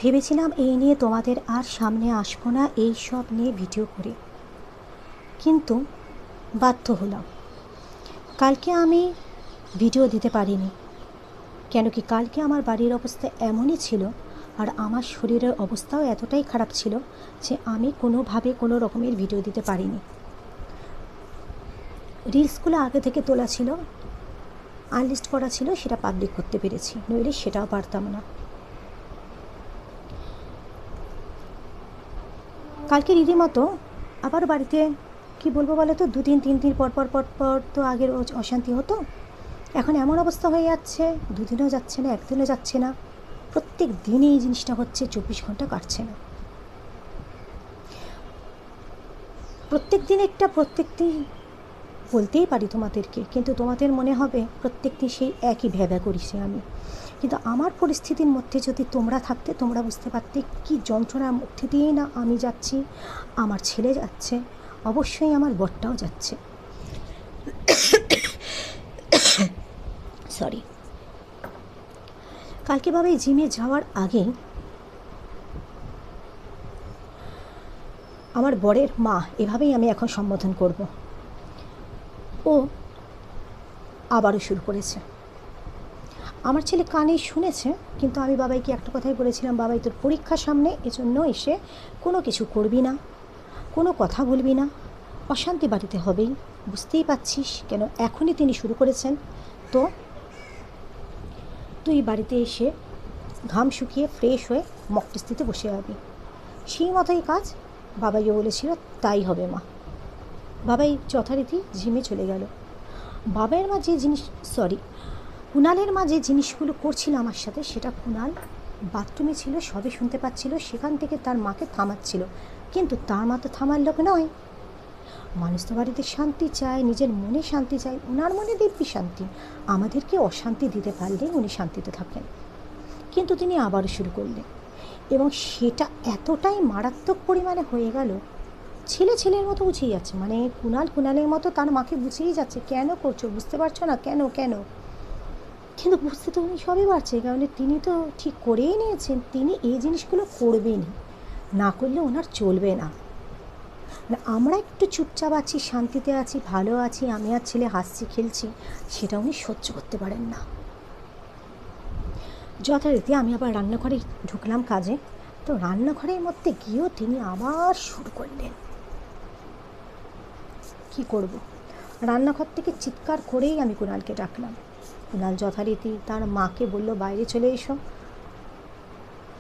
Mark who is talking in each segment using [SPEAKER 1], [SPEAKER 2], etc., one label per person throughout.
[SPEAKER 1] ভেবেছিলাম এই নিয়ে তোমাদের আর সামনে আসবো না, এই সব নিয়ে ভিডিও করে, কিন্তু বাধ্য হলাম। কালকে আমি ভিডিও দিতে পারিনি, কেন কি কালকে আমার বাড়ির অবস্থা এমনই ছিল আর আমার শরীরের অবস্থাও এতটাই খারাপ ছিল যে আমি কোনোভাবে কোনো রকমের ভিডিও দিতে পারিনি। রিলসগুলো আগে থেকে তোলা ছিল, আনলিস্ট করা ছিল, সেটা পাবলিক করতে পেরেছি, নইলে সেটাও পারতাম না। কালকে রীতিমতো আবার বাড়িতে কি বলবো বলো তো, 2-3 দিন পর তো আগের অশান্তি হতো, এখন এমন অবস্থা হয়ে যাচ্ছে, 2 দিনও যাচ্ছে না, 1 দিনও যাচ্ছে না, প্রত্যেক দিনই এই জিনিসটা হচ্ছে, 24 ঘন্টা কাটছে না। প্রত্যেক দিন বলতেই পারি তোমাদেরকে, কিন্তু তোমাদের মনে হবে প্রত্যেক দিন সেই একই ভ্যাবা করিছি আমি, কিন্তু আমার পরিস্থিতির মধ্যে যদি তোমরা থাকতে তোমরা বুঝতে পারতে কি যন্ত্রণার মধ্যে দিয়ে না আমি যাচ্ছি, আমার ছেলে যাচ্ছে, অবশ্যই আমার বরটাও যাচ্ছে। সরি। কালকে বাবা জিমে যাওয়ার আগেই আমার বরের মা, এভাবেই আমি এখন সম্বোধন করব, ও আবারও শুরু করেছে। আমার ছেলে কানে শুনেছে, কিন্তু আমি বাবাইকে একটা কথাই বলেছিলাম, বাবাই তোর পরীক্ষার সামনে, এজন্য এসে কোনো কিছু করবি না, কোনো কথা বলবি না, অশান্তি বাড়িতে হবেই, বুঝতেই পারছিস কেন এখনই তিনি শুরু করেছেন, তো তুই বাড়িতে এসে ঘাম শুকিয়ে ফ্রেশ হয়ে মক টেস্ট দিতে বসে যাবি। সেই মতোই কাজ বাবাইও বলেছিল, তাই হবে মা। বাবাই যথারীতি জিমে চলে গেল। বাবাইয়ের মা যে কুণালের মা যে জিনিসগুলো করছিল আমার সাথে, সেটা কুণাল বাথরুমে ছিল, সবই শুনতে পাচ্ছিল, সেখান থেকে তার মাকে থামাচ্ছিল, কিন্তু তার মা তো থামার লোক নয়। মানুষ তো বাড়িতে শান্তি চায়, নিজের মনে শান্তি চায়, ওনার মনে দিব্যি শান্তি, আমাদেরকে অশান্তি দিতে পারলে উনি শান্তিতে থাকেন, কিন্তু তিনি আবারও শুরু করলেন, এবং সেটা এতটাই মারাত্মক পরিমাণে হয়ে গেল, ছেলের মতো বুঝেই যাচ্ছে, মানে কুণালের মতো তার মাকে বুঝেই যাচ্ছে, কেন করছো, বুঝতে পারছো না কেন, কিন্তু বুঝতে তো উনি সবই পারছে, কারণ তিনি তো ঠিক করেই নিয়েছেন, তিনি এই জিনিসগুলো করবেনই, না করলে ওনার চলবে না। আমরা একটু চুপচাপ আছি, শান্তিতে আছি, ভালো আছি, আমি আর ছেলে হাসছি খেলছি, সেটা উনি সহ্য করতে পারেন না। যথারীতি আমি আবার রান্নাঘরে ঢুকলাম কাজে, তো রান্নাঘরের মধ্যে গিয়েও তিনি আবার শুরু করলেন। কি করব, রান্নাঘর থেকে চিৎকার করেই আমি কুণালকে ডাকলাম। কুণাল যথারীতি তার মাকে বলল বাইরে চলে এসো,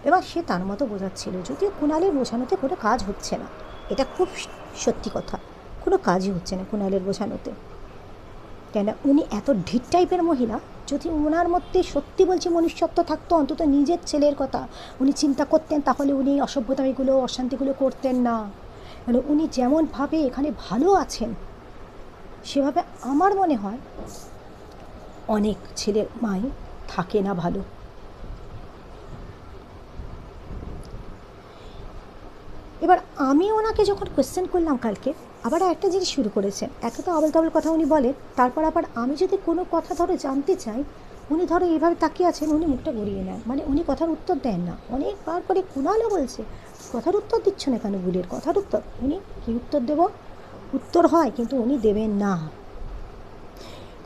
[SPEAKER 1] এবার সে তার মতো বোঝাচ্ছিল, যদিও কুণালের বোঝানোতে কোনো কাজ হচ্ছে না, এটা খুব সত্যি কথা, কোনো কাজই হচ্ছে না কুণালের বোঝানোতে, কেন উনি এত ঢিট টাইপের মহিলা, যদি ওনার মধ্যে সত্যি বলছি মনুষ্যত্ব থাকতো, অন্তত নিজের ছেলের কথা উনি চিন্তা করতেন, তাহলে উনি অসভ্যতামিগুলো অশান্তিগুলো করতেন না। মানে উনি যেমনভাবে এখানে ভালো আছেন, সেভাবে আমার মনে হয় অনেক ছেলের মাই থাকে না ভালো। এবার আমি ওনাকে যখন কোয়েশ্চেন করলাম কালকে, আবার একটা জিনিস শুরু করেছেন, একে তো আবল তাবল কথা উনি বলেন, তারপর আবার আমি যদি কোনো কথা ধরো জানতে চাই, উনি ধরো এইভাবে তাকিয়ে আছেন, উনি মুখটা গড়িয়ে নেন, মানে উনি কথার উত্তর দেন না। অনেকবার করে কুণালও বলছে, কথার উত্তর দিচ্ছ না কেন, বুড়ির কথার উত্তর, উনি কী উত্তর দেব, উত্তর হয়, কিন্তু উনি দেবেন না।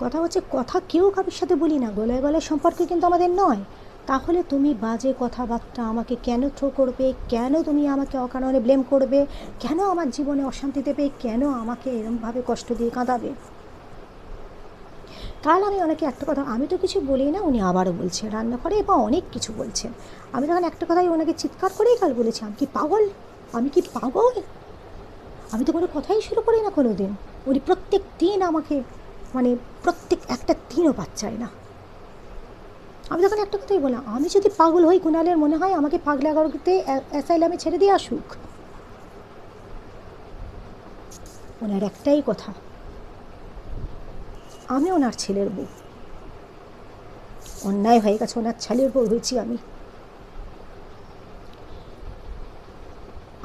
[SPEAKER 1] কথা হচ্ছে, কথা কেউ কারোর সাথে বলি না, গলায় সম্পর্কে কিন্তু আমাদের নয়, তাহলে তুমি বাজে কথাবার্তা আমাকে কেন থ্রো করবে, কেন তুমি আমাকে অকারণে ব্লেম করবে, কেন আমার জীবনে অশান্তি দেবে, কেন আমাকে এরমভাবে কষ্ট দিয়ে কাঁদাবে। কাল আমি ওনাকে একটা কথা, আমি তো কিছু বলি না, উনি আবারও বলছে রান্নাঘরে বা অনেক কিছু বলছেন, আমি তখন একটা কথাই ওনাকে চিৎকার করেই কাল বলেছি, আমি কি পাগল, আমি তো কোনো কথাই শুরু করি না কোনো দিন। উনি প্রত্যেক দিন আমাকে, মানে প্রত্যেক একটা দিনও পাচ্ছায় না। আমি তখন একটা কথাই বললাম, আমি যদি পাগল হই, কুণালের মনে হয় আমাকে পাগলাগারোতে অ্যাসাইলামে ছেড়ে দিয়ে আসুক। ওনার একটাই কথা, আমি ওনার ছেলের বউ, অন্যায় হয়ে গেছে, ওনার ছেলের বউ হয়েছি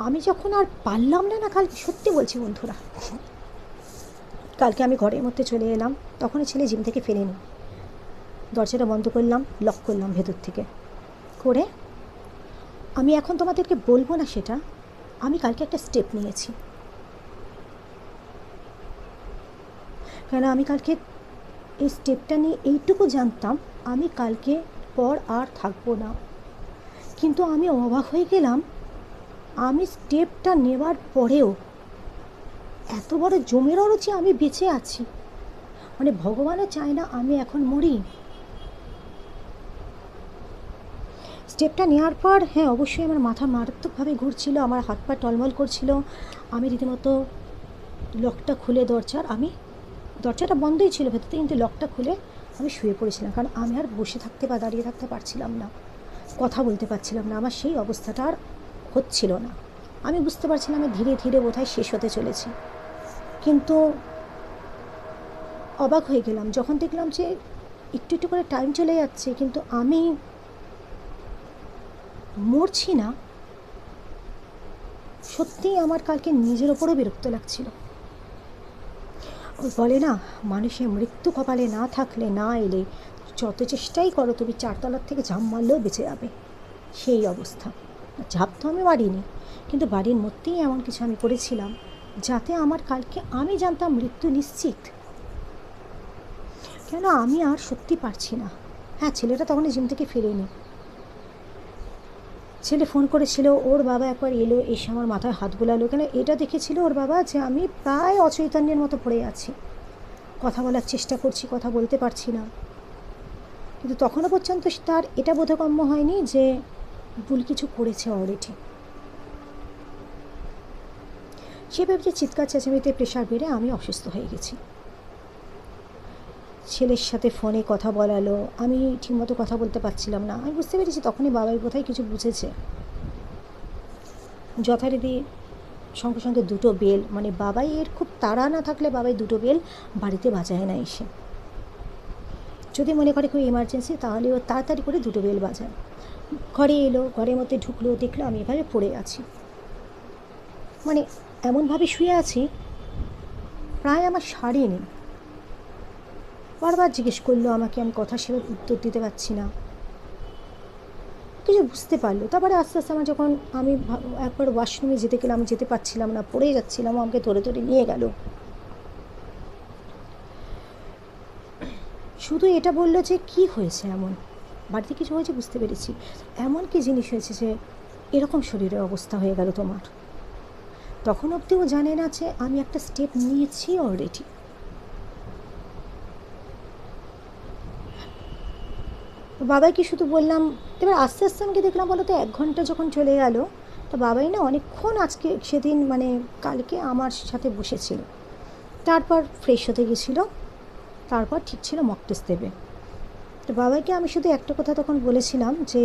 [SPEAKER 1] আমি যখন আর পারলাম না কালকে, সত্যি বলছি বন্ধুরা, কালকে আমি ঘরের মধ্যে চলে এলাম, তখনই ছেলে জিম থেকে ফেরেনি, দরজাটা বন্ধ করলাম, লক করলাম ভেতর থেকে করে, আমি এখন তোমাদেরকে বলবো না সেটা, আমি কালকে একটা স্টেপ নিয়েছি। কেন আমি কালকে এই স্টেপটা নিয়ে এইটুকু জানতাম আমি কালকে পর আর থাকবো না। কিন্তু আমি অবাক হয়ে গেলাম, আমি স্টেপটা নেওয়ার পরেও এত বড় জমেরও যে আমি বেঁচে আছি, মানে ভগবানও চায় না আমি এখন মরি। স্টেপটা নেওয়ার পর হ্যাঁ অবশ্যই আমার মাথা মারাত্মকভাবে ঘুরছিল, আমার হাত পা টলমল করছিল। আমি রীতিমতো লকটা খুলে দরজাটা বন্ধই ছিল ভেতরতে, কিন্তু লকটা খুলে আমি শুয়ে পড়েছিলাম, কারণ আমি আর বসে থাকতে বা দাঁড়িয়ে থাকতে পারছিলাম না, কথা বলতে পারছিলাম না, আমার সেই অবস্থাটা আর হচ্ছিল না। আমি বুঝতে পারছিলাম আমি ধীরে ধীরে বোধহয় শেষ হতে চলেছি। কিন্তু অবাক হয়ে গেলাম যখন দেখলাম যে একটু একটু করে টাইম চলে যাচ্ছে, কিন্তু আমি মরছি না। সত্যিই আমার কালকে নিজের ওপরও বিরক্ত লাগছিল। ওই বলে না, মানুষের মৃত্যু কপালে না থাকলে, না এলে যত চেষ্টাই করো তুমি 4 তলার থেকে ঝাঁপ মারলেও বেঁচে যাবে, সেই অবস্থা। ঝাঁপ তো আমি মারিনি, কিন্তু বাড়ির মধ্যেই এমন কিছু আমি করেছিলাম যাতে আমার কালকে, আমি জানতাম মৃত্যু নিশ্চিত। কেন আমি আর সত্যি পারছি না। হ্যাঁ, ছেলেটা তখন জিম থেকে ফিরেনি। ছেলে ফোন করেছিল, ওর বাবা একবার এলো, এসে আমার মাথায় হাত বোলালো, কেন এটা দেখেছিল ওর বাবা যে আমি প্রায় অচৈতন্যের মতো পড়ে আছি, কথা বলার চেষ্টা করছি, কথা বলতে পারছি না। কিন্তু তখনও পর্যন্ত তার এটা বোধগম্য হয়নি যে ভুল কিছু করেছে অলরেডি। সে ভেবেছে চিৎকার চেঁচামেচিতে প্রেশার বেড়ে আমি অসুস্থ হয়ে গেছি। ছেলের সাথে ফোনে কথা বলালো, আমি ঠিকমতো কথা বলতে পারছিলাম না। আমি বুঝতে পেরেছি তখনই বাবাই বোধহয় কিছু বুঝেছে। যথারীতি সঙ্গে সঙ্গে 2টো বেল, মানে বাবাই এর খুব তাড়া না থাকলে বাবাই 2টো বেল বাড়িতে বাজায় না এসে। যদি মনে করে খুব এমার্জেন্সি তাহলে ও তাড়াতাড়ি করে 2টো বেল বাজায়। ঘরে এলো, ঘরের মধ্যে ঢুকলো, দেখলো আমি এভাবে পড়ে আছি, মানে এমনভাবে শুয়ে আছি প্রায় আমার শাড়ি নেই। বারবার জিজ্ঞেস করলো আমাকে, আমি কথা সেভাবে উত্তর দিতে পারছি না। কিছু বুঝতে পারলো। তারপরে আস্তে আস্তে আমার যখন আমি একবার ওয়াশরুমে যেতে গেলাম, যেতে পারছিলাম না, পড়ে যাচ্ছিলাম, আমাকে ধরে ধরে নিয়ে গেল। শুধু এটা বললো যে কি হয়েছে, এমন বাড়িতে কিছু হয়েছে বুঝতে পেরেছি, এমন কি জিনিস হয়েছে যে এরকম শরীরের অবস্থা হয়ে গেল তোমার। তখন অবধি ও জানে না যে আমি একটা স্টেপ নিয়েছি অলরেডি। বাবাইকে শুধু বললাম, এবার আস্তে আস্তে আমাকে দেখলাম বলো তো 1 ঘন্টা যখন চলে গেল, তো বাবাই না অনেকক্ষণ আজকে সেদিন মানে কালকে আমার সাথে বসেছিল। তারপর ফ্রেশ হতে গেছিলো, তারপর ঠিক ছিল মক টেস্ট দেবে। তো বাবাইকে আমি শুধু একটা কথা তখন বলেছিলাম যে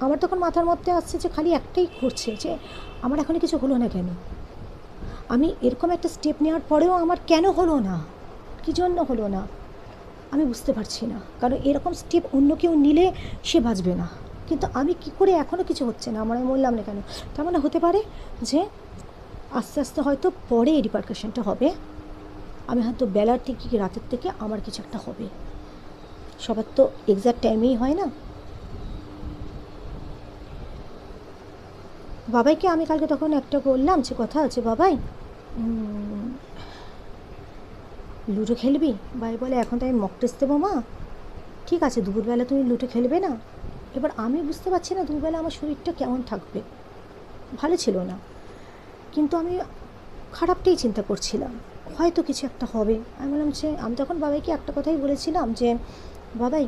[SPEAKER 1] আমার তখন মাথার মধ্যে আসছে যে খালি একটাই ঘুরছে যে আমার এখনই কিছু হলো না কেন, আমি এরকম একটা স্টেপ নেওয়ার পরেও আমার কেন হলো না, কী জন্য হলো না আমি বুঝতে পারছি না। কারণ এরকম স্টেপ অন্য কেউ নিলে সে বাঁচবে না, কিন্তু আমি কি করে এখনও কিছু হচ্ছে না, আমার আমি বললাম না কেন। তার মানে হতে পারে যে আস্তে আস্তে হয়তো পরে এই রিপারকাশনটা হবে, আমি হয়তো বেলার থেকে কি রাতের থেকে আমার কিছু একটা হবে, সবার তো এক্সাক্ট টাইমেই হয় না। বাবাইকে আমি কালকে তখন একটা বললাম যে কথা আছে, বাবাই লুডো খেলবি? বাই বলে এখন তো আমি মক টেস্ট দেবো মা। ঠিক আছে, দুপুরবেলা তুমি লুডো খেলবে না? এবার আমি বুঝতে পারছি না দুপুরবেলা আমার শরীরটা কেমন থাকবে, ভালো ছিল না, কিন্তু আমি খারাপটাই চিন্তা করছিলাম, হয়তো কিছু একটা হবে। আমি বললাম যে আমি তখন বাবাইকে একটা কথাই বলেছিলাম যে বাবাই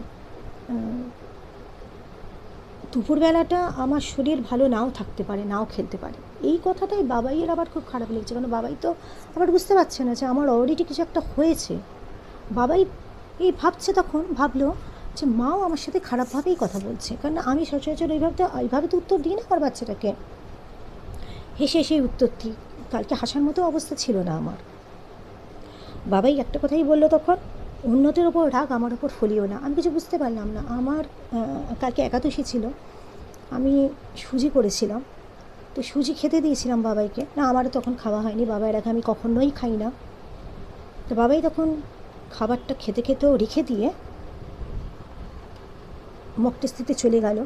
[SPEAKER 1] দুপুরবেলাটা আমার শরীর ভালো নাও থাকতে পারে, নাও খেলতে পারে। এই কথাটাই বাবাইয়ের আবার খুব খারাপ লেগেছে, কারণ বাবাই তো আবার বুঝতে পারছে না যে আমার অলরেডি কিছু একটা হয়েছে। বাবাই এই ভাবছে, তখন ভাবলো যে মাও আমার সাথে খারাপভাবেই কথা বলছে, কারণ আমি সচরাচর এইভাবে তো উত্তর দিই না আমার বাচ্চাটাকে। হেসে হেসেই উত্তর দিই, কালকে হাসার মতো অবস্থা ছিল না আমার। বাবাই একটা কথাই বললো তখন, অন্যদের ওপর রাগ আমার ওপর ফলিও না। আমি কিছু বুঝতে পারলাম না। আমার কালকে একাদশী ছিল, আমি সুজি করেছিলাম, তো সুজি খেতে দিয়েছিলাম বাবাইকে। না, আমারও তখন খাওয়া হয়নি, বাবাইয়ের আগে আমি কখনোই খাই না। তো বাবাই তখন খাবারটা খেতে খেতেও রেখে দিয়ে মক টেস্ট দিতে চলে গেল।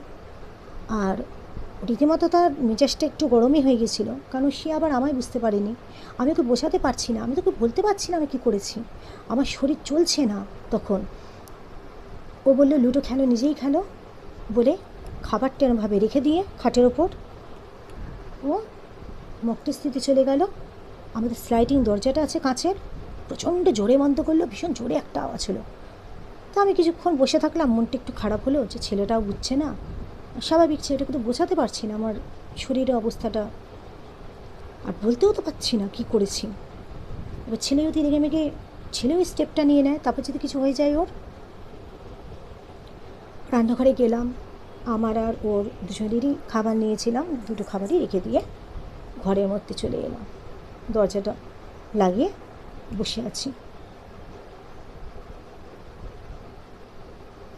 [SPEAKER 1] আর রীতিমতো তার মেজাজটা একটু গরমই হয়ে গেছিলো, কারণ সে আবার আমায় বুঝতে পারেনি। আমি ওকে বোঝাতে পারছি না, আমি তোকে বলতে পারছি না আমি কী করেছি, আমার শরীর চলছে না তখন। ও বললো লুডো খেলো, নিজেই খেলো বলে খাবারটা এরমভাবে রেখে দিয়ে খাটের ওপর ও মক্তস্থিতি চলে গেল। আমাদের স্লাইডিং দরজাটা আছে কাঁচের, প্রচণ্ড জোরে বন্ধ করলো, ভীষণ জোরে একটা আওয়াজ হলো। তা আমি কিছুক্ষণ বসে থাকলাম, মনটা একটু খারাপ হলো যে ছেলেটাও বুঝছে না। স্বাভাবিক, ছেলেটাকে তো বোঝাতে পারছি না আমার শরীরের অবস্থাটা, আর বলতেও তো পারছি না কী করেছি। এবার ছেলে যদি রেগে মেগে ছেলেও স্টেপটা নিয়ে নেয়, তারপর যদি কিছু হয়ে যায় ওর। রান্নাঘরে গেলাম, আমার আর ওর দুজনেরই খাবার নিয়েছিলাম, দুটো খাবারই রেখে দিয়ে ঘরের মধ্যে চলে এলাম, দরজাটা লাগিয়ে বসে আছি।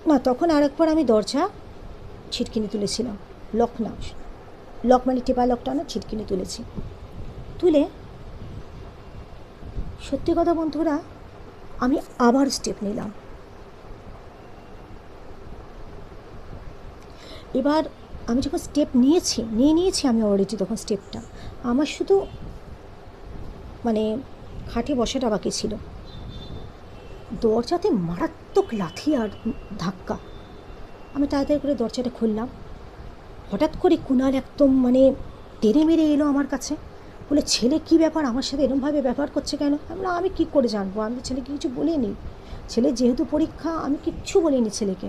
[SPEAKER 1] না, তখন আরেকবার আমি দরজা ছিটকিনি তুলেছিলাম, লক না, লক মানে টেপা লকটা না, ছিটকিনি তুলেছি। তুলে সত্যি কথা বন্ধুরা, আমি আবার স্টেপ নিলাম। এবার আমি যখন স্টেপ নিয়েছি আমি অলরেডি তখন স্টেপটা, আমার শুধু মানে খাটে বসাটা বাকি ছিল। দরজাতে মারাত্মক লাথি আর ধাক্কা। আমি তাড়াতাড়ি করে দরজাটা খুললাম। হঠাৎ করে কুণাল একদম মানে তেড়ে মেরে এলো আমার কাছে, বলে ছেলে কী ব্যাপার, আমার সাথে এরমভাবে ব্যবহার করছে কেন? আমি কী করে জানবো, আমি ছেলেকে কিছু বলিনি, ছেলে যেহেতু পরীক্ষা আমি কিচ্ছু বলিনি ছেলেকে।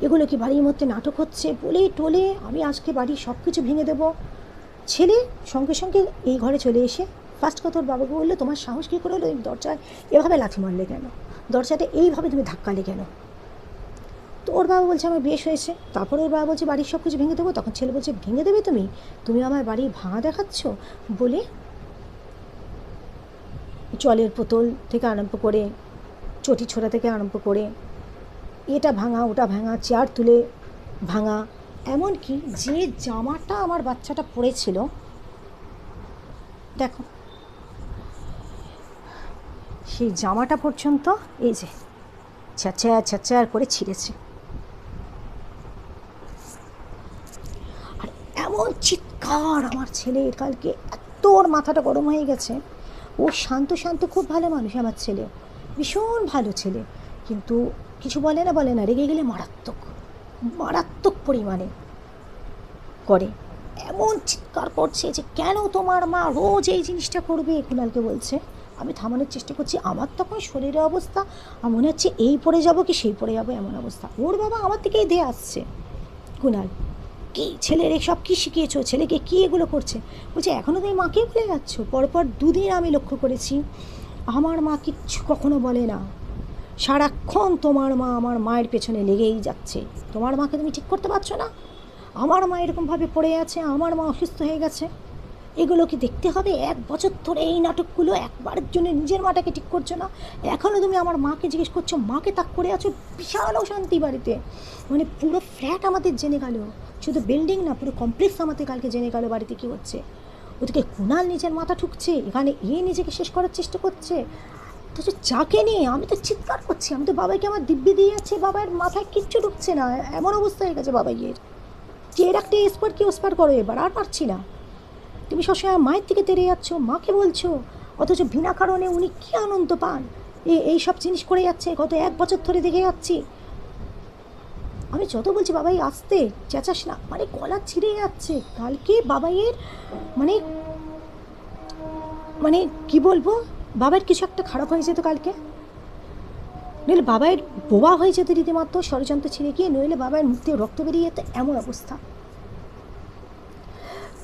[SPEAKER 1] এগুলো কি বাড়ির মধ্যে নাটক হচ্ছে বলে টোলে আমি আজকে বাড়ির সব কিছু ভেঙে দেবো। ছেলে সঙ্গে সঙ্গে এই ঘরে চলে এসে ফার্স্ট কথা ওর বাবাকে বললো, তোমার সাহস কী করে হলো দরজায় এভাবে লাথি মারলে কেন, দরজাটা এইভাবে তুমি ধাক্কালে কেন? তো ওর বাবা বলছে আমার বেশ হয়েছে। তারপরে ওর বাবা বলছে বাড়ির সব কিছু ভেঙে দেবো। তখন ছেলে বলছে ভেঙে দেবে তুমি আমার বাড়ি ভাঙা দেখাচ্ছ বলে জলের বোতল থেকে আরম্ভ করে চটি ছোড়া থেকে আরম্ভ করে এটা ভাঙা ওটা ভাঙা, চেয়ার তুলে ভাঙা, এমনকি যে জামাটা আমার বাচ্চাটা পরেছিল, দেখো সেই জামাটা পর্যন্ত এই যে ছ্যাঁচার করে ছিঁড়েছে। আর এমন চিৎকার আমার ছেলের কালকে, এত ওর মাথাটা গরম হয়ে গেছে। ও শান্ত খুব ভালো মানুষ আমার ছেলে, ভীষণ ভালো ছেলে, কিন্তু কিছু বলে না, রেগে গেলে মারাত্মক পরিমাণে করে। এমন চিৎকার করছে যে কেন তোমার মা রোজ এই জিনিসটা করবে, কুণালকে বলছে। আমি থামানোর চেষ্টা করছি, আমার তখন শরীরের অবস্থা আমার মনে হচ্ছে এই পড়ে যাব কি সেই পড়ে যাবো এমন অবস্থা। ওর বাবা আমার দিকেই দিয়ে আসছে, কুণাল কি ছেলের সব কী শিখিয়েছো, ছেলেকে কী এগুলো করছে? বলছে এখনও তুমি মাকে বলে যাচ্ছ। পরপর দুদিন আমি লক্ষ্য করেছি আমার মা কিচ্ছু কখনো বলে না, সারাক্ষণ তোমার মা আমার মায়ের পেছনে লেগেই যাচ্ছে। তোমার মাকে তুমি ঠিক করতে পারছো না, আমার মা এরকমভাবে পড়ে আছে, আমার মা অসুস্থ হয়ে গেছে, এগুলো কি দেখতে হবে? 1 বছর ধরে এই নাটকগুলো, একবারের জন্য নিজের মাটাকে ঠিক করছো না, এখনও তুমি আমার মাকে জিজ্ঞেস করছো, মাকে তাক করে আছো। বিশাল অশান্তি বাড়িতে, মানে পুরো ফ্ল্যাট আমাদের জেনে গেল, শুধু বিল্ডিং না পুরো কমপ্লেক্স আমাদের কালকে জেনে গেল বাড়িতে কী হচ্ছে। ওদিকে কুণাল নিজের মাথা ঠুকছে, এখানে নিজেকে শেষ করার চেষ্টা করছে। তো যাকে নিয়ে আমি তো চিৎকার করছি, আমি তো বাবাইকে আমার দিব্যি দিয়ে যাচ্ছে, বাবার মাথায় কিচ্ছু ঢুকছে না, এমন অবস্থা হয়ে গেছে বাবাইয়ের যে এর একটা এসপার কি ওসপার করো, এবার আর পারছি না। তুমি সবসময় মায়ের দিকে তেড়ে যাচ্ছ, মাকে বলছো, অথচ বিনা কারণে উনি কী আনন্দ পান এই সব জিনিস করে যাচ্ছে, গত 1 বছর ধরে দেখে যাচ্ছি। আমি যত বলছি বাবাই আসতে চেঁচাস না, মানে গলা ছিঁড়ে যাচ্ছে। কালকে বাবাইয়ের মানে মানে কি বলবো, বাবার কিছু একটা খারাপ হয়ে যেত কালকে, নইলে বাবাইয়ের বোবা হয়ে যেত রীতিমাত্র, ষড়যন্ত্র ছিঁড়ে গিয়ে, নইলে বাবার মুখ থেকে রক্ত বেরিয়ে যেত, এমন অবস্থা।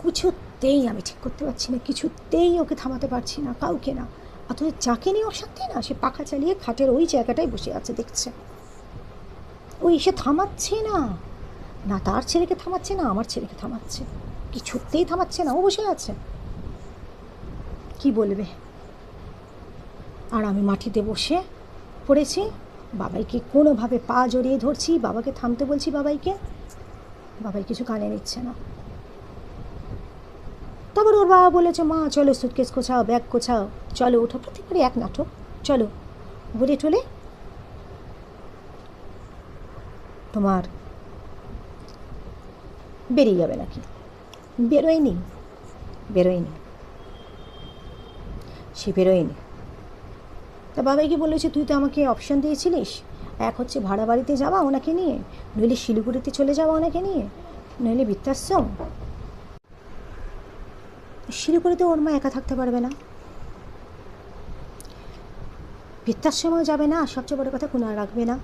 [SPEAKER 1] কিছুতেই আমি ঠিক করতে পারছি না, কিছুতেই ওকে থামাতে পারছি না, কাউকে না। অথচ যাকে নিয়ে অশান্তি না, সে পাখা চালিয়ে খাটের ওই জায়গাটায় বসে আছে, দেখছে। ও এসে থামাচ্ছে না, না তার ছেলেকে থামাচ্ছে না আমার ছেলেকে থামাচ্ছে, কিছুতেই থামাচ্ছে না, ও বসে আছে। কি বলবে? আর আমি মাটিতে বসে পড়েছি, বাবাইকে কোনোভাবে পা জড়িয়ে ধরছি, বাবাকে থামতে বলছি, বাবাই কিছু কানে নিচ্ছে না। তারপর ওর বাবা বলেছে মা চলো সুটকেস গোছাও, ব্যাগ গোছাও, চলো ওঠো, প্রত্যেকবারই এক নাটক, চলো বলে টলে তোমার বেরিয়ে যাবে নাকি। বেরোয়নি, বেরোয়নি, সে বেরোয়নি। তা বাবাইকে বলেছে, তুই তো আমাকে অপশান দিয়েছিলিস, এক হচ্ছে ভাড়া বাড়িতে যাওয়া ওনাকে নিয়ে, নইলে শিলিগুড়িতে চলে যাওয়া ওনাকে নিয়ে, নইলে বৃদ্ধাশ্রম। শিলিগুড়িতে ওর মা একা থাকতে পারবে না, বৃদ্ধাশ্রমেও যাবে না, আর সবচেয়ে বড় কথা কুনাল রাখবে না।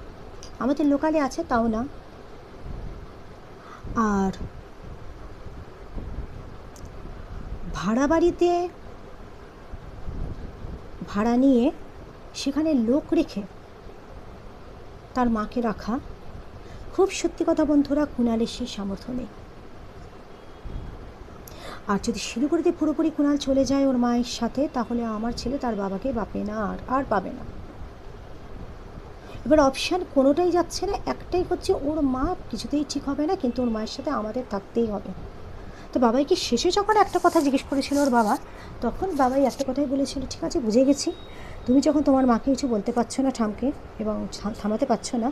[SPEAKER 1] আমাদের লোকালে আছে তাও না। আর ভাড়া বাড়িতে ভাড়া নিয়ে সেখানে লোক রেখে তার মাকে রাখা, খুব সত্যি কথা বন্ধুরা, কুনালের সেই সামর্থ্য নেই। আর যদি শিলিগুড়িতে পুরোপুরি কুনাল চলে যায় ওর মায়ের সাথে, তাহলে আমার ছেলে তার বাবাকে পাবে না, আর পাবে না। এবার অপশান কোনোটাই যাচ্ছে না, একটাই হচ্ছে ওর মা কিছুতেই ঠিক হবে না, কিন্তু ওর মায়ের সাথে আমাদের থাকতেই হবে। তো বাবাইকে শেষে যখন একটা কথা জিজ্ঞেস করেছিল ওর বাবা, তখন বাবাই একটা কথাই বলেছিল, ঠিক আছে বুঝে গেছি, তুমি যখন তোমার মাকে কিছু বলতে পারছো না ঠামকে এবং থামাতে পারছো না,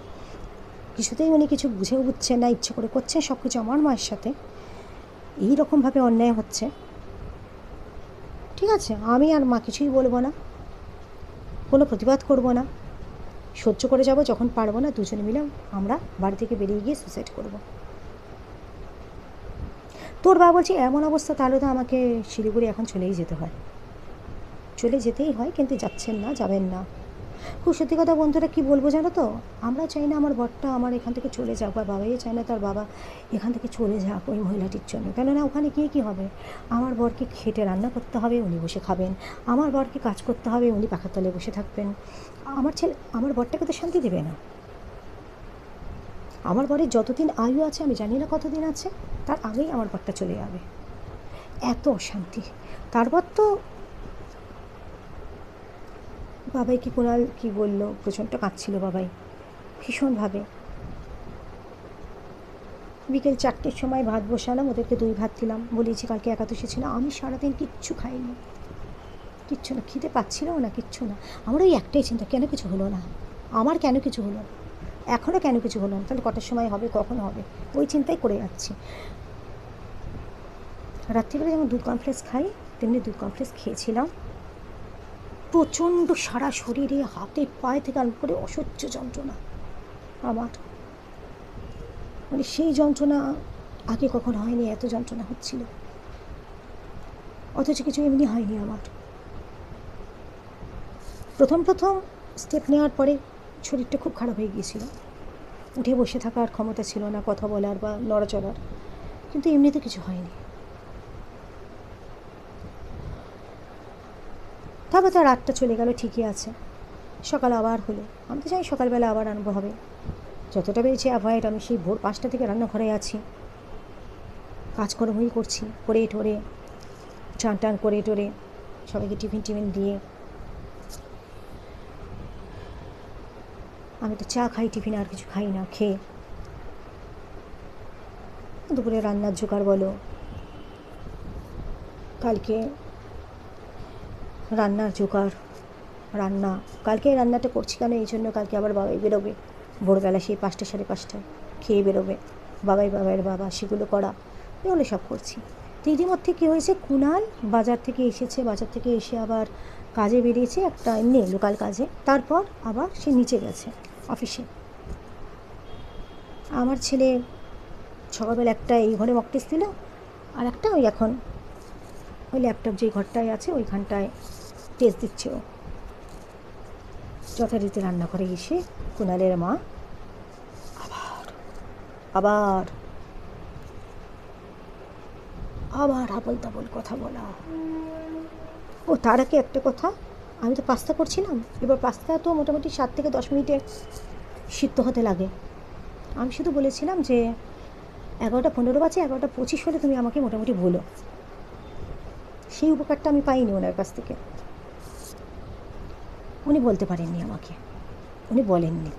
[SPEAKER 1] কিছুতেই উনি কিছু বুঝেও বুঝছেন না, ইচ্ছে করে করছেন সব কিছু আমার মায়ের সাথে, এইরকমভাবে অন্যায় হচ্ছে, ঠিক আছে আমি আর মা কিছুই বলবো না, কোনো প্রতিবাদ করব না, সহ্য করে যাব, যখন পারবো না দুজনে মিলে আমরা বাড়ি থেকে বেরিয়ে গিয়ে সুসাইড করব। তোর বাবা বলছি এমন অবস্থা, তাহলে তো আমাকে শিলিগুড়ি এখন চলেই যেতে হয়, চলে যেতেই হয়, কিন্তু যাচ্ছেন না, যাবেন না। খুব সত্যি কথা বন্ধুরা, কী বলবো জানো তো, আমরা চাই না আমার বরটা আমার এখান থেকে চলে যাক, বা বাবাই চায় না তার বাবা এখান থেকে চলে যাক ওই মহিলাটির জন্য। কেননা ওখানে গিয়ে কী হবে, আমার বরকে খেটে রান্না করতে হবে, উনি বসে খাবেন, আমার বরকে কাজ করতে হবে, উনি পাখার তলায় বসে থাকবেন। আমার বরটাকে তো শান্তি দেবে না। আমার বরের যতদিন আয়ু আছে, আমি জানি না কতদিন আছে, তার আগেই আমার বরটা চলে যাবে। এত অশান্তি। তারপর তো বাবাইকে কুনাল কী বললো, প্রচণ্ড কাঁদছিল বাবাই ভীষণভাবে। বিকেল 4টের সময় ভাত বসালাম, ওদেরকে 2 ভাত দিলাম, বলেছি কালকে একাদশী ছিল, আমি সারাদিন কিচ্ছু খাইনি, কিচ্ছু না, খিদে পাচ্ছিলও না, কিচ্ছু না। আমার ওই একটাই চিন্তা, কেন কিছু হলো না, আমার কেন কিছু হলো না, এখনও কেন কিছু হলো না, তাহলে কটার সময় হবে, কখন হবে, ওই চিন্তাই করে যাচ্ছি। রাত্রিবেলা যেমন দুধ কমপ্লেক্স খাই, তেমনি দুধ কমপ্লেক্স খেয়েছিলাম। প্রচণ্ড সারা শরীরে, হাতে পায়ে থেকে আরম্ভ করে অসহ্য যন্ত্রণা আমার, মানে সেই যন্ত্রণা আগে কখনো হয়নি, এত যন্ত্রণা হচ্ছিল, অথচ কিছু এমনি হয়নি আমার। প্রথম স্টেপ নেওয়ার পরে শরীরটা খুব খারাপ হয়ে গিয়েছিল, উঠে বসে থাকার ক্ষমতা ছিল না, কথা বলার বা নড়াচড়ার, কিন্তু এমনিতে কিছু হয়নি। তারপর তো রাতটা চলে গেল, ঠিকই আছে, সকাল আবার হলো। আমি তো জানি সকালবেলা আবার আরম্ভ হবে, যতটা পেরেছি অ্যাভয়েড। আমি সেই ভোর 5টা থেকে রান্নাঘরে আছি, কাজকর্মই করছি, করে টোরে চান টান করে টোরে সবাইকে টিফিন দিয়ে। আমি তো চা খাই, টিফিনে আর কিছু খাই না, খেয়ে দুপুরে রান্নার জোগাড় বলো, কালকে রান্নার জোগাড়, রান্না কালকে রান্নাটা করছি কেন, এই জন্য কালকে আবার বাবাই বেরোবে ভোরবেলা, সেই 5টা 5:30টায় খেয়ে বেরোবে বাবাইয়ের বাবা, সেগুলো করা, এগুলো সব করছি। তো এরই মধ্যে কী হয়েছে, কুনাল বাজার থেকে এসেছে, বাজার থেকে এসে আবার কাজে বেরিয়েছে, একটা এমনি লোকাল কাজে, তারপর আবার সে নিচে গেছে অফিসে। আমার ছেলে সকালবেলা একটা এই ঘরে মক টেস্ট দিল, আর একটা ওই এখন ওই ল্যাপটপ যেই ঘরটায় আছে ওইখানটায় টেস্ট দিচ্ছে ও। যথারীতি রান্না করে এসে কুনালের মা আবার আবার আবল তাবল কথা বলা। ও তার আগে একটা কথা, আমি তো পাস্তা করছিলাম, এবার পাস্তা তো মোটামুটি 7 থেকে 10 মিনিটে সিদ্ধ হতে লাগে। আমি শুধু বলেছিলাম যে 11:15 বাজে, 11:25 হলে তুমি আমাকে মোটামুটি বলো। সেই উপকারটা আমি পাইনি ওনার কাছ থেকে, উনি বলতে পারেননি আমাকে, উনি বলেননি।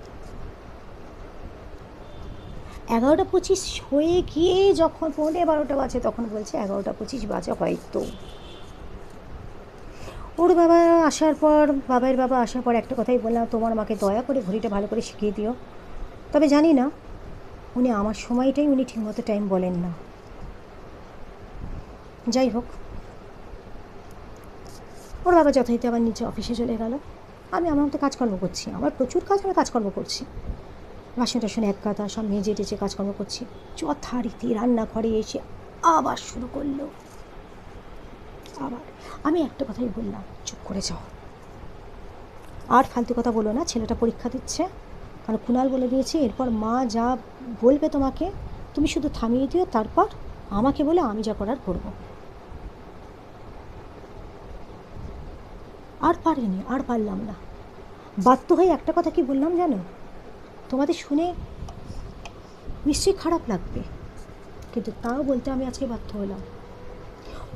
[SPEAKER 1] 11:25 হয়ে গিয়ে যখন 11:15 বাজে, তখন বলছে 11:25 বাজে হয়তো। ওর বাবা আসার পর, বাবার বাবা আসার পর একটা কথাই বললাম, তোমার মাকে দয়া করে ঘড়িটা ভালো করে শিখিয়ে দিও। তবে জানি না, উনি আমার সময়টাই উনি ঠিকমতো টাইম বলেন না, যাই হোক, ওর বাবা যথারীতি আবার নিচে অফিসে চলে গেল। আমি আমার মতো কাজকর্ম করছি, আমার প্রচুর কাজ, আমি কাজকর্ম করছি, বাসন টাসন এক কাতা সব মেজে টেজে কাজকর্ম করছি। যথারীতি রান্নাঘরে এসে আবার শুরু করলো। আবার আমি একটা কথাই বললাম, চুপ করে যাও, আর ফালতু কথা বলো না, ছেলেটা পরীক্ষা দিচ্ছে। কারণ কুণাল বলে দিয়েছে এরপর মা যা বলবে তোমাকে তুমি শুধু থামিয়ে দিও, তারপর আমাকে বলে আমি যা করার করবো। আর পারিনি, আর পারলাম না, বাধ্য হয়ে একটা কথা কি বললাম জানো, তোমাদের শুনে নিশ্চয়ই খারাপ লাগবে, কিন্তু তাও বলতে আমি আজকে বাধ্য হলাম।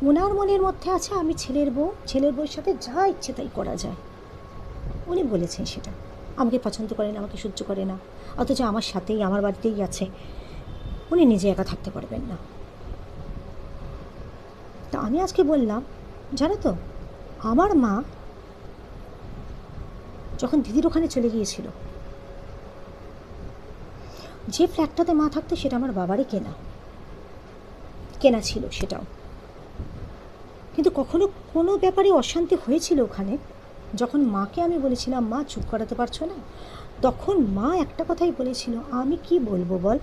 [SPEAKER 1] ওনার মনের মধ্যে আছে আমি ছেলের বউ, ছেলের বউয়ের সাথে যা ইচ্ছে তাই করা যায়। উনি বলেছেন সেটা, আমাকে পছন্দ করে না, আমাকে সহ্য করে না, অথচ আমার সাথেই আমার বাড়িতেই আছে, উনি নিজে একা থাকতে পারবেন না। তা আমি আজকে বললাম, জানো তো, আমার মা যখন দিদির ওখানে চলে গিয়েছিল, যে ফ্ল্যাটটাতে মা থাকতো সেটা আমার বাবারই কেনা ছিল সেটাও, কিন্তু কখনো কোনো ব্যাপারে অশান্তি হয়েছিল ওখানে। যখন মাকে আমি বলেছিলাম মা চুপ করাতে পারছো না, তখন মা একটা কথাই বলেছিল, আমি কি বলবো বল,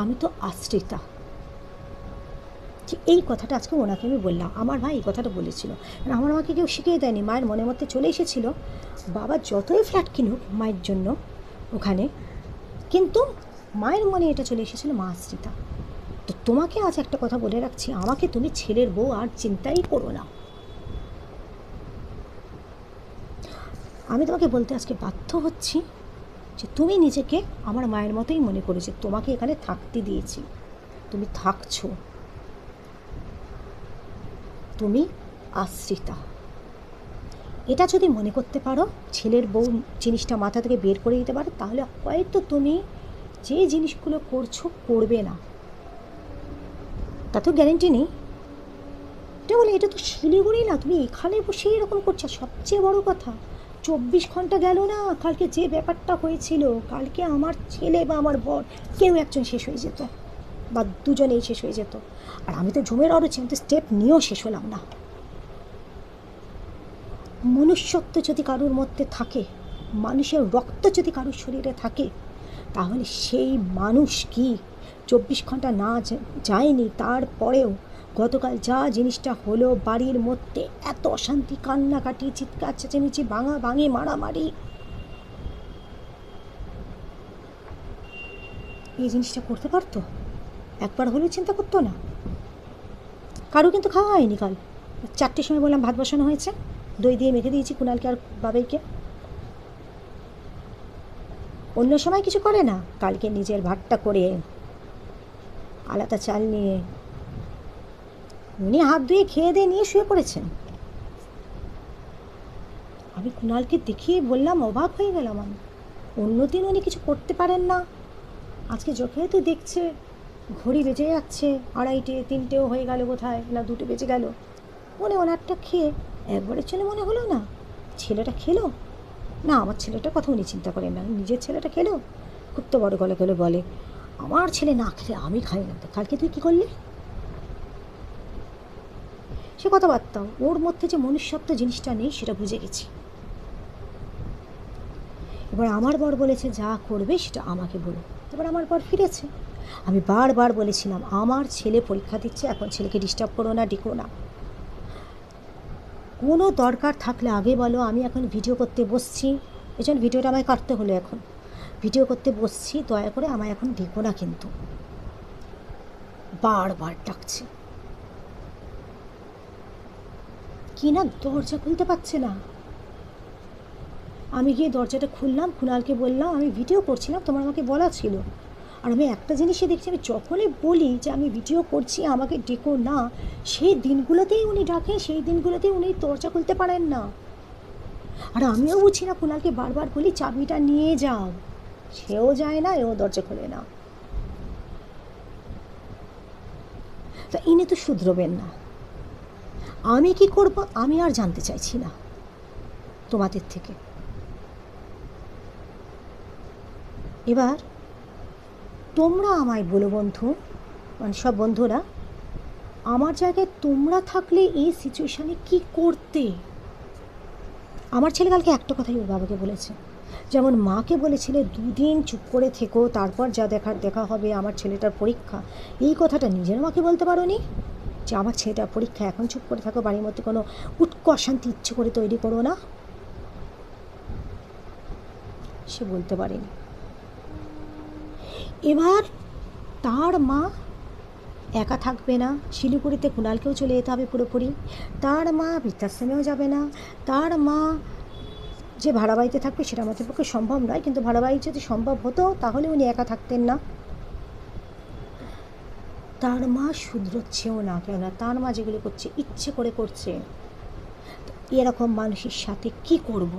[SPEAKER 1] আমি তো আশ্রিতা। যে এই কথাটা আজকে ওনাকে আমি বললাম, আমার ভাই এই কথাটা বলেছিল, আমার মাকে কেউ শিখিয়ে দেয়নি, মায়ের মনের মধ্যে চলে এসেছিল বাবা যতই ফ্ল্যাট কিনুক মায়ের জন্য ওখানে, কিন্তু মায়ের মনে এটা চলে এসেছিল মা আশ্রিতা। তো তোমাকে আজ একটা কথা বলে রাখছি, আমাকে তুমি ছেলের বউ আর চিন্তাই করো না। আমি তোমাকে বলতে আজকে বাধ্য হচ্ছি যে তুমি নিজেকে আমার মায়ের মতোই মনে করো, যে তোমাকে এখানে থাকতে দিয়েছি, তুমি থাকছো, তুমি আশ্রিতা। এটা যদি মনে করতে পারো, ছেলের বউ জিনিসটা মাথা থেকে বের করে দিতে পারো, তাহলে হয়তো তুমি যে জিনিসগুলো করছো করবে না। তাতেও গ্যারেন্টি নেই। এটা বলে এটা তো শিলিগুড়ি না, তুমি এখানে বসে এরকম করছো। সবচেয়ে বড় কথা, 24 ঘন্টা গেল না, কালকে যে ব্যাপারটা হয়েছিল, কালকে আমার ছেলে বা আমার বর কেউ একজন শেষ হয়ে যেত, বা দুজনেই শেষ হয়ে যেত। আর আমি তো জমের আরও আমি তো স্টেপ নিয়েও শেষ হলাম না। মনুষ্যত্ব যদি কারোর মধ্যে থাকে, মানুষের রক্ত যদি কারোর শরীরে থাকে, তাহলে সেই মানুষ কি 24 ঘন্টা না যায়নি, তারপরেও গতকাল যা জিনিসটা হলো বাড়ির মধ্যে, এত অশান্তি, কান্নাকাটি, চিৎকার চেঁচামেচি, ভাঙাভাঙি, মারামারি, এই জিনিসটা করতে পারতো? একবার হলেও চিন্তা করতো না? কারো কিন্তু খাওয়া হয়নি কাল। 4টের সময় বললাম ভাত বসানো হয়েছে, দই দিয়ে মেখে দিয়েছি কুণালকে আর বাবাইকে। অন্য সময় কিছু করে না, কালকে নিজের ভাতটা করে আলাদা চাল নিয়ে উনি হাত ধুয়ে খেয়ে দিয়ে নিয়ে শুয়ে পড়েছেন। আমি কুণালকে দেখিয়ে বললাম, অবাক হয়ে গেলাম আমি। অন্যদিন উনি কিছু করতে পারেন না, আজকে যেহেতু দেখছে ঘড়ি বেজে যাচ্ছে, 2:30 3টেও হয়ে গেল কোথায় না, 2টে বেজে গেল, উনি ওনারটা খেয়ে একবারের জন্য মনে হলো না ছেলেটা খেলো না, আমার ছেলেটার কথা উনি চিন্তা করেন না, নিজের ছেলেটা খেলো, খুব তো বড় গলা গেলে বলে আমার ছেলে না খেলে আমি খাই না। কালকে তুই কী করলি? সে কথাবার্তা, ওর মধ্যে যে মনুষ্যত্ব জিনিসটা নেই সেটা বুঝে গেছি। এবার আমার বর বলেছে যা করবে সেটা আমাকে বলো। এবার আমার বর ফিরেছে। আমি বারবার বলেছিলাম আমার ছেলে পরীক্ষা দিচ্ছে, এখন ছেলেকে ডিস্টার্ব করো না, ডেকো না। কোনো দরকার থাকলে আগে বলো, আমি এখন ভিডিও করতে বসছি, এই জন্য ভিডিওটা আমায় কাটতে হলো, এখন ভিডিও করতে বসছি, দয়া করে আমায় এখন ডেকো না। কিন্তু বারবার ডাকছে, কি না দরজা খুলতে পারছে না। আমি গিয়ে দরজাটা খুললাম, কুণালকে বললাম আমি ভিডিও করছিলাম, তোমার আমাকে বলা ছিল। আর আমি একটা জিনিসই দেখছি, আমি যখনই বলি যে আমি ভিডিও করছি আমাকে ডেকো না, সেই দিনগুলোতেই উনি ডাকেন, সেই দিনগুলোতেই উনি দরজা খুলতে পারেন না। আর আমিও বুঝি না, কুণালকে বারবার বলি চাবিটা নিয়ে যাও, সেও যায় না, এও দরজা খোলে না। তা ইনি তো শুধরবেন না। আমি কি করব আমি আর জানতে চাইছি না তোমাদের থেকে। এবার তোমরা আমায় বলো বন্ধু, মানে সব বন্ধুরা, আমার জায়গায় তোমরা থাকলে এই সিচুয়েশানে কি করতে? আমার ছেলে কালকে একটা কথাই ওর বাবাকে বলেছে, যেমন মাকে বলেছিলে 2 দিন চুপ করে থেকো, তারপর যা দেখার দেখা হবে, আমার ছেলেটার পরীক্ষা। এই কথাটা নিজের মাকে বলতে পারো নি যে আমার ছেলেটার পরীক্ষা, এখন চুপ করে থাকো, বাড়ির মধ্যে কোনো উৎক অশান্তি ইচ্ছে করে তৈরি করো না? সে বলতে পারেনি। এবার তার মা একা থাকবে না, শিলিগুড়িতে কুণালকেও চলে যেতে হবে পুরোপুরি। তার মা বৃদ্ধাশ্রমেও যাবে না। তার মা যে ভাড়া বাড়িতে থাকবে সেটা আমাদের পক্ষে সম্ভব নয়, কিন্তু ভাড়া বাড়ি যদি সম্ভব হতো তাহলে উনি একা থাকতেন না। তার মা শুধরোচ্ছেও না, কেননা তার মা যেগুলো করছে ইচ্ছে করে করছে। এরকম মানুষের সাথে কি করব?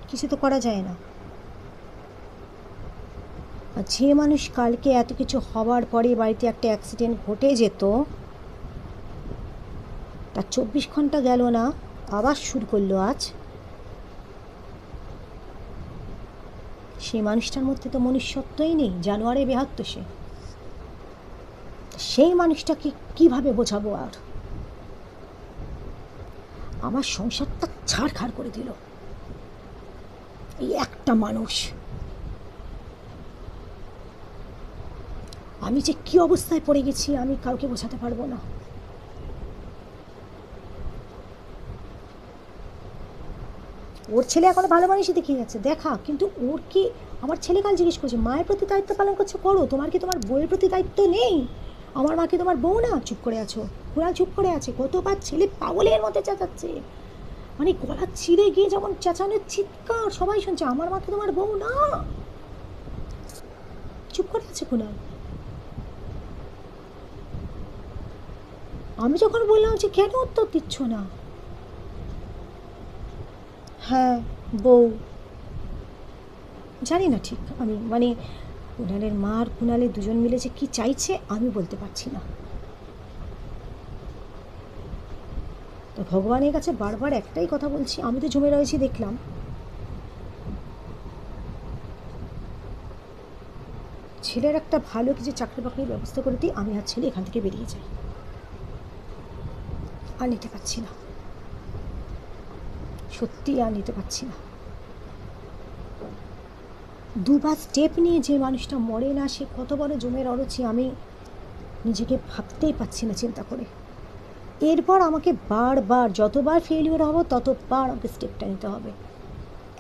[SPEAKER 1] কিছু তো করা যায় না। আর যে মানুষ কালকে এত কিছু হওয়ার পরে বাড়িতে একটা অ্যাক্সিডেন্ট ঘটে যেত, তার 24 ঘন্টা গেল না, আবার শুরু করলো আজ। সেই মানুষটার মধ্যে তো মনুষ্যত্বই নেই, জানোয়ারে বেহাত্ত সে। সেই মানুষটাকে কিভাবে বোঝাবো? আর আমার সংসারটা ছাড়খাড় করে দিল এই একটা মানুষ। আমি যে কি অবস্থায় পড়ে গেছি আমি কাউকে বোঝাতে পারবো না। ওর ছেলে এখনো ভালো মানুষই দেখিয়ে যাচ্ছে, দেখা, কিন্তু ওর কি, আমার ছেলে কাল জিজ্ঞেস করছে মায়ের প্রতি দায়িত্ব পালন করছে, করো, তোমার কি তোমার বউয়ের প্রতি দায়িত্ব নেই? আমার মা কি তোমার বউ না? চুপ করে আছো। কুণাল চুপ করে আছে, কতবার ছেলে পাগলের মধ্যে চেঁচাচ্ছে, মানে গলা ছিঁড়ে গিয়ে যেমন চেঁচানোর চিৎকার সবাই শুনছে, আমার মা কি তোমার বউ না? চুপ করে আছে কুণাল। আমি যখন বললাম যে কেন উত্তর দিচ্ছ না, হ্যাঁ বউ, জানি না ঠিক আমি, মানে কুণালের মা আর কুণালের দুজন মিলে যে কী চাইছে আমি বলতে পারছি না। তো ভগবানের কাছে বারবার একটাই কথা বলছি, আমি তো জমে রয়েছি দেখলাম, ছেলের একটা ভালো কিছু চাকরি বাকরির ব্যবস্থা করে দিই, আমি আর ছেলে এখান থেকে বেরিয়ে যাই। আর নিতে পারছি না, সত্যি আর নিতে পারছি না। দুবার স্টেপ নিয়ে যে মানুষটা মরে না, সে কত বড় জমের অরুচি আমি নিজেকে ভাবতেই পারছি না চিন্তা করে। এরপর আমাকে বারবার, যতবার ফেলিওর হব ততবার আমাকে স্টেপটা নিতে হবে।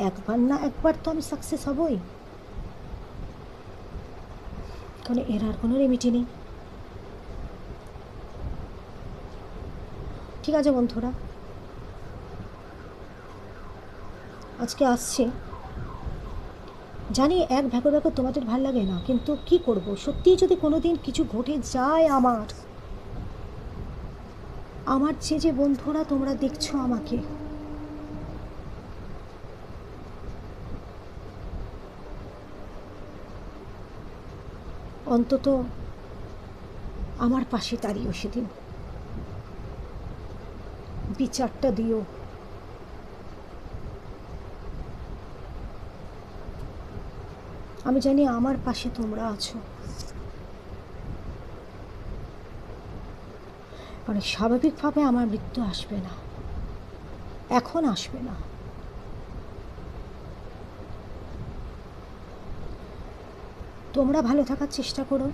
[SPEAKER 1] একবার না একবার তো আমি সাকসেস হবই, কারণ এর আর কোনো রেমিডি নেই। ঠিক আছে বন্ধুরা, আজকে আসছে, জানি এক ভ্যাকর ভ্যাকর তোমাদের ভাল লাগে না, কিন্তু কি করব, সত্যিই যদি কোনো দিন কিছু ঘটে যায় আমার যে বন্ধুরা তোমরা দেখছো আমাকে, অন্তত আমার পাশে দাঁড়িয়েও সেদিন বিচারটা দিও। আমি জানি আমার পাশে তোমরা আছো, কারণ স্বাভাবিকভাবে আমার মৃত্যু আসবে না, এখন আসবে না। তোমরা ভালো থাকার চেষ্টা করো,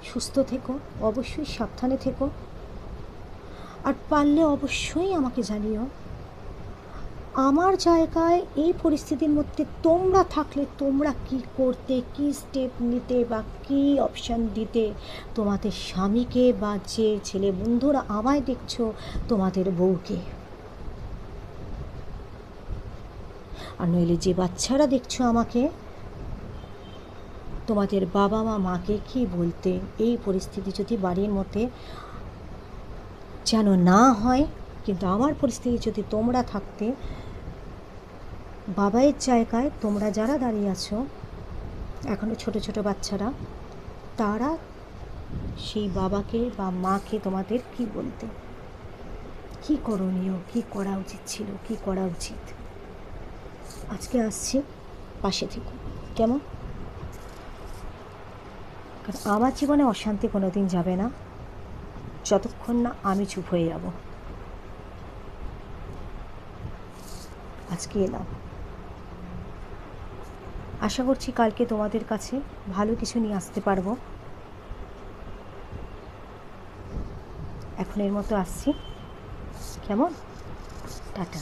[SPEAKER 1] সুস্থ থেকো, অবশ্যই সাবধানে থেকো, আর পারলে অবশ্যই আমাকে জানিও আমার জায়গায় এই পরিস্থিতির মধ্যে তোমরা থাকলে তোমরা কি করতে, কি স্টেপ নিতে, বা কি অপশান দিতে তোমাদের স্বামীকে, বা যে ছেলে বন্ধুরা আমায় দেখছো তোমাদের বউকে, আর নইলে যে বাচ্চারা দেখছো আমাকে, তোমাদের বাবা মাকে কি বলতে এই পরিস্থিতি যদি বাড়ির মধ্যে যেন না হয়। কিন্তু আমার পরিস্থিতি যদি তোমরা থাকতে, বাবাইয়ের জায়গায় তোমরা যারা দাঁড়িয়ে আছো এখনও ছোট ছোট বাচ্চারা, তারা সেই বাবাকে বা মাকে তোমাদের কি বলতে, কি করণীয়, কি করা উচিত ছিল, কি করা উচিত। আজকে আসছি, পাশে থেকো, কেমন? কারণ আমার জীবনে অশান্তি কোনো দিন যাবে না যতক্ষণ না আমি চুপ হয়ে যাব। আজকে এলাম, আশা করছি কালকে তোমাদের কাছে ভালো কিছু নিয়ে আসতে পারবো। এখন এর মতো আসছি, কেমন? টাটা।